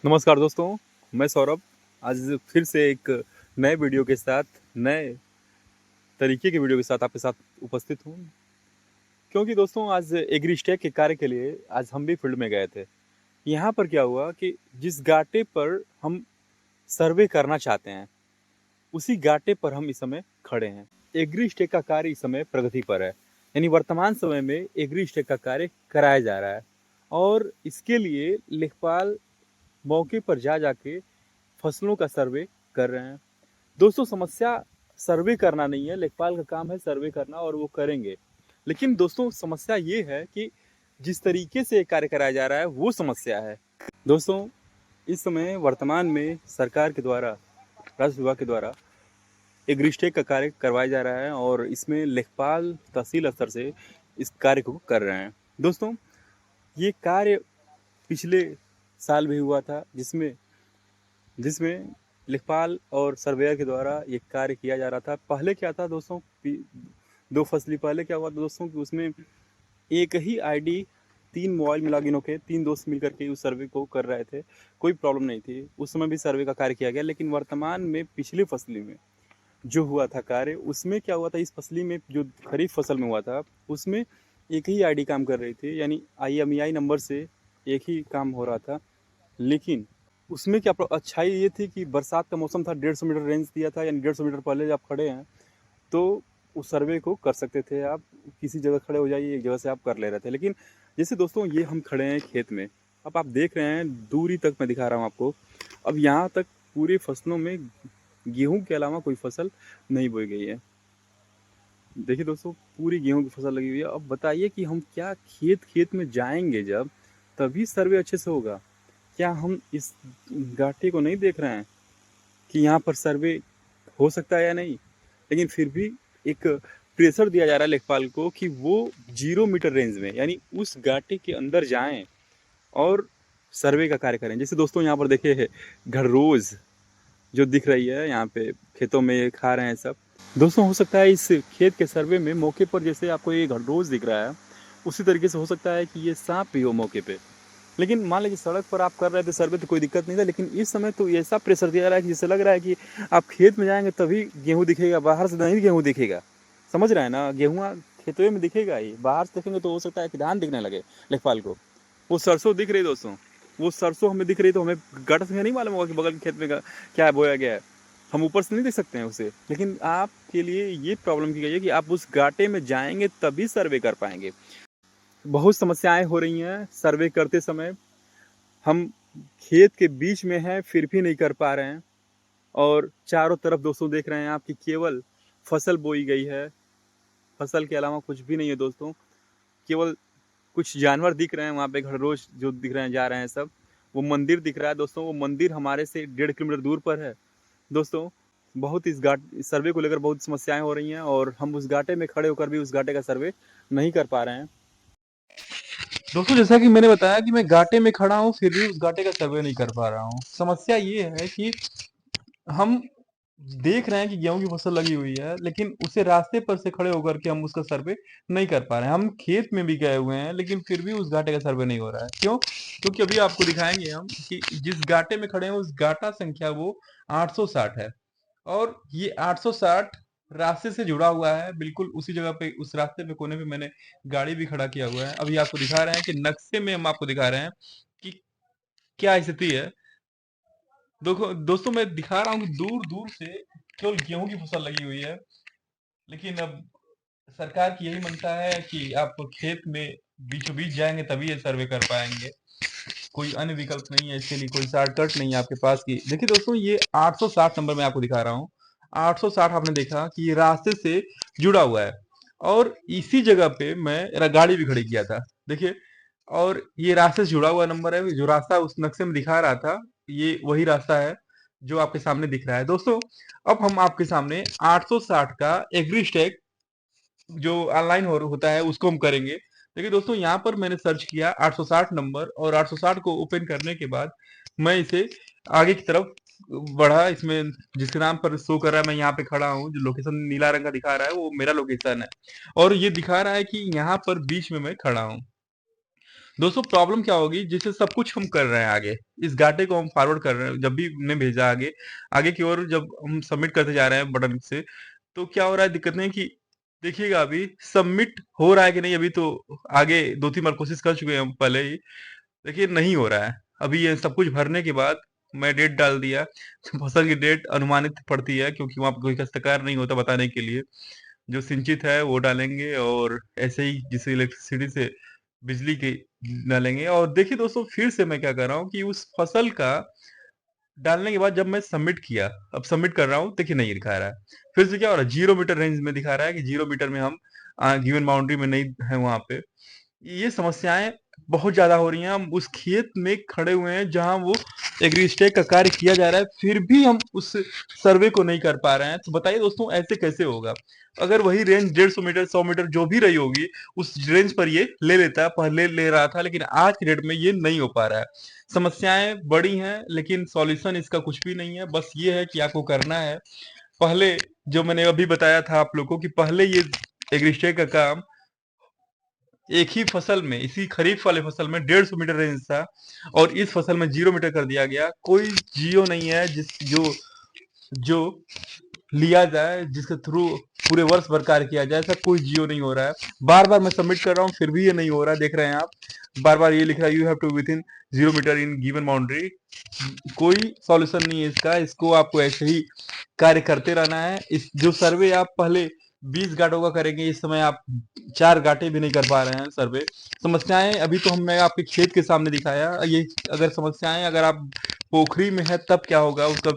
नमस्कार दोस्तों, मैं सौरभ। आज फिर से एक नए वीडियो के साथ, नए तरीके के वीडियो के साथ आपके साथ उपस्थित हूँ। क्योंकि दोस्तों आज एग्रीस्टेक के कार्य के लिए आज हम भी फील्ड में गए थे। यहाँ पर क्या हुआ कि जिस गाटे पर हम सर्वे करना चाहते हैं, उसी गाटे पर हम इस समय खड़े हैं। एग्रीस्टेक का कार्य इस समय प्रगति पर है, यानी वर्तमान समय में एग्रीस्टेक का कार्य कराया जा रहा है और इसके लिए लेखपाल मौके पर जा जाके फसलों का सर्वे कर रहे हैं। दोस्तों समस्या सर्वे करना नहीं है, लेखपाल का काम है सर्वे करना और वो करेंगे। लेकिन दोस्तों समस्या ये है कि जिस तरीके से कार्य कराया जा रहा है वो समस्या है। दोस्तों इस समय वर्तमान में सरकार के द्वारा, राजस्व विभाग के द्वारा एग्रीस्टेक का कार्य करवाया जा रहा है और इसमें लेखपाल तहसील स्तर से इस कार्य को कर रहे हैं। दोस्तों ये कार्य पिछले साल भी हुआ था, जिसमें लेखपाल और सर्वेयर के द्वारा ये कार्य किया जा रहा था। पहले क्या था दोस्तों, 2 फसली पहले क्या हुआ था दोस्तों कि उसमें एक ही आईडी 3 मोबाइल में लॉगिन होकर 3 दोस्त मिलकर के उस सर्वे को कर रहे थे। कोई प्रॉब्लम नहीं थी, उस समय भी सर्वे का कार्य किया गया। लेकिन वर्तमान में पिछली फसली में जो हुआ था कार्य, उसमें क्या हुआ था, इस फसली में जो खरीफ फसल में हुआ था उसमें एक ही आईडी काम कर रही थी, यानी IMEI नंबर से एक ही काम हो रहा था। लेकिन उसमें क्या अच्छाई ये थी कि बरसात का मौसम था, 150 मीटर रेंज दिया था, यानी 150 मीटर पहले आप खड़े हैं तो उस सर्वे को कर सकते थे। आप किसी जगह खड़े हो जाइए, एक जगह से आप कर ले रहे थे। लेकिन जैसे दोस्तों ये हम खड़े हैं खेत में, अब आप देख रहे हैं दूरी तक मैं दिखा रहा हूँ आपको। अब यहाँ तक पूरी फसलों में गेहूं के अलावा कोई फसल नहीं बोई गई है। देखिए दोस्तों पूरी गेहूं की फसल लगी हुई है। अब बताइए कि हम क्या खेत खेत में जाएंगे जब, तभी सर्वे अच्छे से होगा। क्या हम इस गाटे को नहीं देख रहे हैं कि यहाँ पर सर्वे हो सकता है या नहीं? लेकिन फिर भी एक प्रेशर दिया जा रहा है लेखपाल को कि वो 0 मीटर रेंज में, यानी उस गाटे के अंदर जाएं और सर्वे का कार्य करें। जैसे दोस्तों यहाँ पर देखिए घड़रोज जो दिख रही है, यहाँ पे खेतों में खा रहे हैं सब। दोस्तों हो सकता है इस खेत के सर्वे में मौके पर जैसे आपको ये घड़रोज दिख रहा है, उसी तरीके से हो सकता है कि ये सांप भी हो मौके पे। लेकिन मान लीजिए सड़क पर आप कर रहे थे सर्वे तो कोई दिक्कत नहीं था, लेकिन इस समय तो ऐसा प्रेशर दिया जा रहा है कि जैसे लग रहा है कि आप खेत में जाएंगे तभी गेहूँ दिखेगा, बाहर से नहीं गेहूँ दिखेगा। समझ रहे हैं ना, गेहूँ खेतों में दिखेगा ही, बाहर से देखेंगे तो हो सकता है कि धान दिखने लगे लेखपाल को। वो सरसों दिख रही दोस्तों, वो सरसों हमें दिख रही तो हमें गट से नहीं मालूम होगा कि बगल के खेत में क्या बोया गया है। हम ऊपर से नहीं देख सकते हैं उसे। लेकिन आपके लिए ये प्रॉब्लम की गई है कि आप उस गाटे में जाएंगे तभी सर्वे कर पाएंगे। बहुत समस्याएं हो रही हैं सर्वे करते समय। हम खेत के बीच में हैं फिर भी नहीं कर पा रहे हैं, और चारों तरफ दोस्तों देख रहे हैं आप कि केवल फसल बोई गई है, फसल के अलावा कुछ भी नहीं है दोस्तों। केवल कुछ जानवर दिख रहे हैं वहाँ पे, घड़रोज जो दिख रहे हैं जा रहे हैं सब। वो मंदिर दिख रहा है दोस्तों, वो मंदिर हमारे से 1.5 किलोमीटर दूर पर है दोस्तों। बहुत इस सर्वे को लेकर बहुत समस्याएं हो रही हैं और हम उस घाटे में खड़े होकर भी उस घाटे का सर्वे नहीं कर पा रहे हैं। दोस्तों जैसा कि मैंने बताया कि मैं घाटे में खड़ा हूँ फिर भी उस घाटे का सर्वे नहीं कर पा रहा हूँ। समस्या ये है कि हम देख रहे हैं कि गेहूं की फसल लगी हुई है, लेकिन उसे रास्ते पर से खड़े होकर के हम उसका सर्वे नहीं कर पा रहे हैं। हम खेत में भी गए हुए हैं लेकिन फिर भी उस घाटे का सर्वे नहीं हो रहा है। क्यों? क्योंकि अभी आपको दिखाएंगे हम कि जिस घाटे में खड़े हैं उस घाटा संख्या वो 860 है, और ये 860 रास्ते से जुड़ा हुआ है। बिल्कुल उसी जगह पे, उस रास्ते पे कोने पे मैंने गाड़ी भी खड़ा किया हुआ है। अभी आपको दिखा रहे हैं कि नक्शे में हम आपको दिखा रहे हैं कि क्या स्थिति है। देखो दोस्तों, मैं दिखा रहा हूँ कि दूर दूर से केवल गेहूं की फसल लगी हुई है, लेकिन अब सरकार की यही मनता है कि आप खेत में बीचों बीच जाएंगे तभी ये सर्वे कर पाएंगे। कोई अन्य विकल्प नहीं है इसके लिए, कोई शॉर्टकट नहीं है आपके पास की। देखिए दोस्तों, ये 860 नंबर मैं आपको दिखा रहा हूँ। 860 आपने देखा कि ये रास्ते से जुड़ा हुआ है, और इसी जगह पे मैं गाड़ी भी खड़ी किया था। देखिए, और ये रास्ते से जुड़ा हुआ नंबर है। जो रास्ता उस नक्शे में दिखा रहा था, ये वही रास्ता है जो आपके सामने दिख रहा है। दोस्तों अब हम आपके सामने 860 का एग्री स्टैक जो ऑनलाइन होता है उसको हम करेंगे। देखिए दोस्तों, यहाँ पर मैंने सर्च किया 860 नंबर, और 860 को ओपन करने के बाद मैं इसे आगे की तरफ बढ़ा। इसमें जिसके नाम पर शो कर रहा है, मैं यहाँ पे खड़ा हूँ, जो लोकेशन नीला रंग का दिखा रहा है वो मेरा लोकेशन है, और ये दिखा रहा है कि यहाँ पर बीच में मैं खड़ा हूँ। दोस्तों प्रॉब्लम क्या होगी, जैसे सब कुछ हम कर रहे हैं आगे, इस गाटे को हम फॉरवर्ड कर रहे हैं, जब भी हमने भेजा आगे आगे की ओर जब हम सबमिट करते जा रहे हैं बटन से, तो क्या हो रहा है, दिक्कत नहीं कि देखिएगा अभी सबमिट हो रहा है कि नहीं। अभी तो आगे 2-3 बार कोशिश कर चुके हैं हम पहले ही, देखिए नहीं हो रहा है। अभी ये सब कुछ भरने के बाद मैं डेट डाल दिया, फसल की डेट अनुमानित पड़ती है क्योंकि वहाँ पे कोई काश्तकार नहीं होता बताने के लिए। जो सिंचित है वो डालेंगे, और ऐसे ही जिसे इलेक्ट्रिसिटी से बिजली की डालेंगे। और देखिए दोस्तों, फिर से मैं क्या कर रहा हूँ कि उस फसल का डालने के बाद जब मैं सबमिट किया, अब सबमिट कर रहा हूँ, देखिए नहीं दिखा रहा है। फिर से क्या हो रहा है, 0 मीटर रेंज में दिखा रहा है कि 0 मीटर में हम गिवन बाउंड्री में नहीं है वहाँ पे। ये समस्याएं बहुत ज्यादा हो रही हैं। हम उस खेत में खड़े हुए हैं जहां वो एग्रीस्टेक का कार्य किया जा रहा है, फिर भी हम उस सर्वे को नहीं कर पा रहे हैं। तो बताइए दोस्तों, ऐसे कैसे होगा? अगर वही रेंज 150 मीटर 100 मीटर जो भी रही होगी, उस रेंज पर ये ले लेता, पहले ले रहा था, लेकिन आज की डेट में ये नहीं हो पा रहा है। समस्याएं बड़ी हैं, लेकिन सॉल्यूशन इसका कुछ भी नहीं है। बस ये है कि आपको करना है। पहले जो मैंने अभी बताया था आप लोगों को कि पहले ये एग्रीस्टेक का काम एक ही फसल में, इसी खरीफ वाले फसल में 150 मीटर रेंज था, और इस फसल में 0 मीटर कर दिया गया। कोई जियो नहीं है जो लिया जाए, जिसके थ्रू पूरे वर्ष भर कार्य किया जाए, ऐसा कोई जियो नहीं हो रहा है। बार बार मैं सबमिट कर रहा हूँ, फिर भी ये नहीं हो रहा है। देख रहे हैं आप, बार बार ये लिख रहा है you have to within 0 metre in given boundary. कोई सॉल्यूशन नहीं है इसका। इसको आपको ऐसे ही कार्य करते रहना है। इस जो सर्वे आप पहले 20 गांठों का करेंगे, इस समय आप 4 गांठे भी नहीं कर पा रहे हैं सर्वे। समस्याएं अभी तो हमने आपके खेत के सामने दिखाया, ये अगर समस्याएं अगर आप पोखरी में है तब क्या होगा, उसका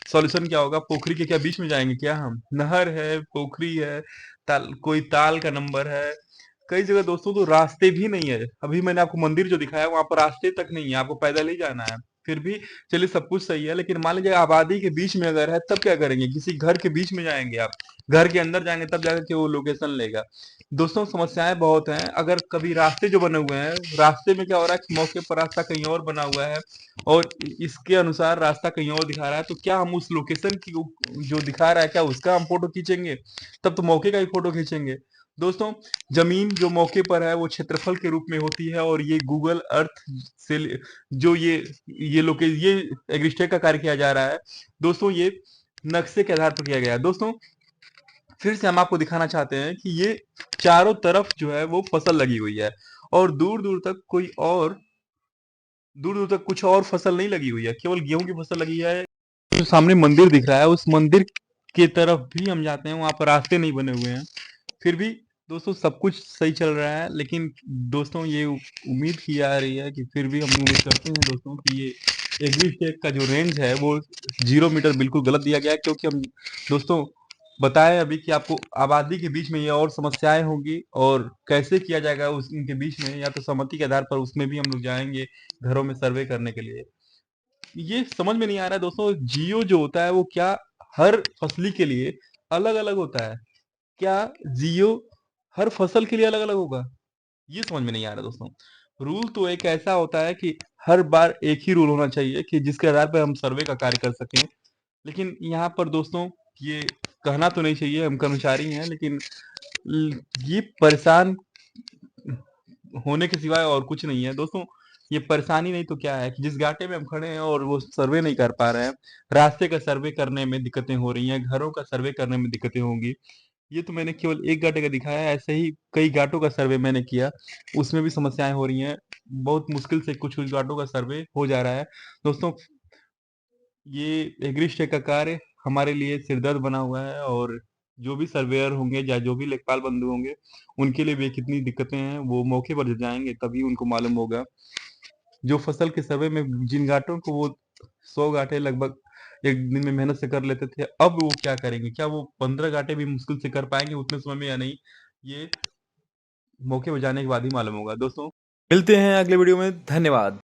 सॉल्यूशन क्या होगा? पोखरी के क्या बीच में जाएंगे क्या हम? नहर है, पोखरी है, कोई ताल का नंबर है। कई जगह दोस्तों तो रास्ते भी नहीं है। अभी मैंने आपको मंदिर जो दिखाया वहां पर रास्ते तक नहीं है, आपको पैदल ही जाना है। फिर भी चलिए सब कुछ सही है, लेकिन मान लीजिए आबादी के बीच में अगर है तब क्या करेंगे? किसी घर के बीच में जाएंगे आप, घर के अंदर जाएंगे तब जाकर के वो लोकेशन लेगा। दोस्तों समस्याएं बहुत हैं। अगर कभी रास्ते जो बने हुए हैं, रास्ते में क्या हो रहा है कि मौके पर रास्ता कहीं और बना हुआ है, और इसके अनुसार रास्ता कहीं और दिखा रहा है, तो क्या हम उस लोकेशन की जो दिखा रहा है, क्या उसका हम फोटो खींचेंगे? तब तो मौके का ही फोटो खींचेंगे। दोस्तों जमीन जो मौके पर है वो क्षेत्रफल के रूप में होती है, और ये गूगल अर्थ से जो ये एग्रीस्टेक का कार्य किया जा रहा है, दोस्तों ये नक्शे के आधार पर किया गया है। दोस्तों फिर से हम आपको दिखाना चाहते हैं कि ये चारों तरफ जो है वो फसल लगी हुई है, और दूर दूर तक कुछ और फसल नहीं लगी हुई है, केवल गेहूं की फसल लगी है। जो सामने मंदिर दिख रहा है, उस मंदिर के तरफ भी हम जाते हैं, वहां पर रास्ते नहीं बने हुए हैं। फिर भी दोस्तों सब कुछ सही चल रहा है, लेकिन दोस्तों ये उम्मीद की जा रही है कि फिर भी हम उम्मीद करते हैं दोस्तों कि ये एग्रीस्टेक का जो रेंज है वो 0 मीटर बिल्कुल गलत दिया गया है। क्योंकि हम दोस्तों बताएं अभी कि आपको आबादी के बीच में ये और समस्याएं होंगी, और कैसे किया जाएगा उस उनके बीच में, या तो सहमति के आधार पर उसमें भी हम लोग जाएंगे घरों में सर्वे करने के लिए। ये समझ में नहीं आ रहा है दोस्तों, जियो जो होता है वो क्या हर फसली के लिए अलग अलग होता है? क्या जियो हर फसल के लिए अलग अलग होगा? ये समझ में नहीं आ रहा दोस्तों। रूल तो एक ऐसा होता है कि हर बार एक ही रूल होना चाहिए कि जिसके आधार पर हम सर्वे का कार्य कर सकें। लेकिन यहाँ पर दोस्तों ये कहना तो नहीं चाहिए, हम कर्मचारी हैं, लेकिन ये परेशान होने के सिवाय और कुछ नहीं है दोस्तों। ये परेशानी नहीं तो क्या है कि जिस घाटे में हम खड़े हैं और वो सर्वे नहीं कर पा रहे हैं, रास्ते का सर्वे करने में दिक्कतें हो रही हैं, घरों का सर्वे करने में दिक्कतें होंगी। ये तो मैंने केवल एक घाटे का दिखाया है, ऐसे ही कई घाटों का सर्वे मैंने किया, उसमें भी समस्याएं हो रही हैं। बहुत मुश्किल से कुछ कुछ घाटों का सर्वे हो जा रहा है। दोस्तों ये एग्रीस्टेक का कार्य हमारे लिए सिरदर्द बना हुआ है, और जो भी सर्वेयर होंगे या जो भी लेखपाल बंधु होंगे, उनके लिए भी कितनी दिक्कतें हैं वो मौके पर जब जाएंगे तभी उनको मालूम होगा। जो फसल के सर्वे में जिन घाटों को वो 100 घाटे लगभग एक दिन में मेहनत से कर लेते थे, अब वो क्या करेंगे? क्या वो 15 घाटे भी मुश्किल से कर पाएंगे उतने समय में या नहीं? ये मौके पर जाने के बाद ही मालूम होगा। दोस्तों मिलते हैं अगले वीडियो में। धन्यवाद।